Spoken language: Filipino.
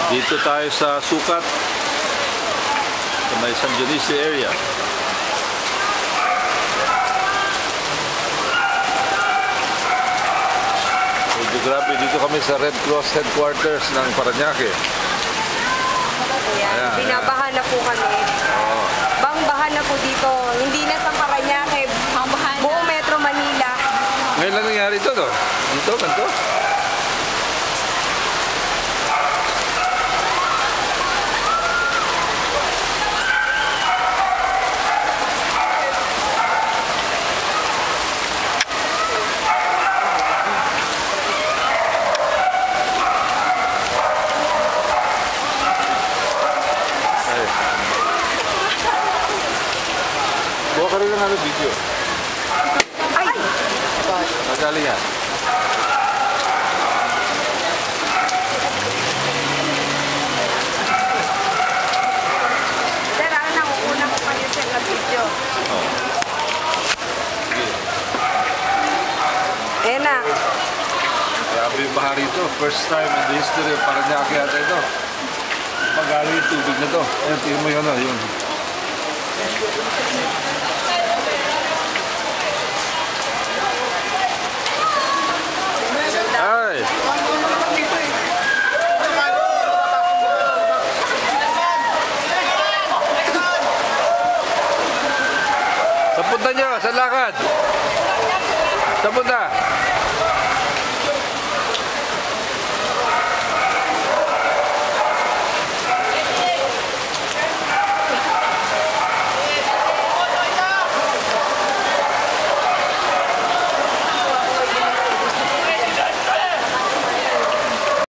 Dito tayo sa Sukat, sa may San Dionisio area. Medyo grabe, dito kami sa Red Cross headquarters ng Parañaque. Ayan, binabahan na po kami. Oo. Bangbahan na po dito. Hindi na sa Parañaque, buong Metro Manila. Ngayon lang nangyari ito, no? Dito, ganito. Buka ka rin ng ano video. Ay! Magaling yan. Sir, ako nakuuna ko kayo sa video. Oh. Sige. Ayan na. Grabe yung bahari ito. First time in the history of Parañaque yata ito. Magaling yung tubig na ito. Ayan, tingin mo yun, yun. Ay! Sa punta nyo, sa lakad! Sa punta!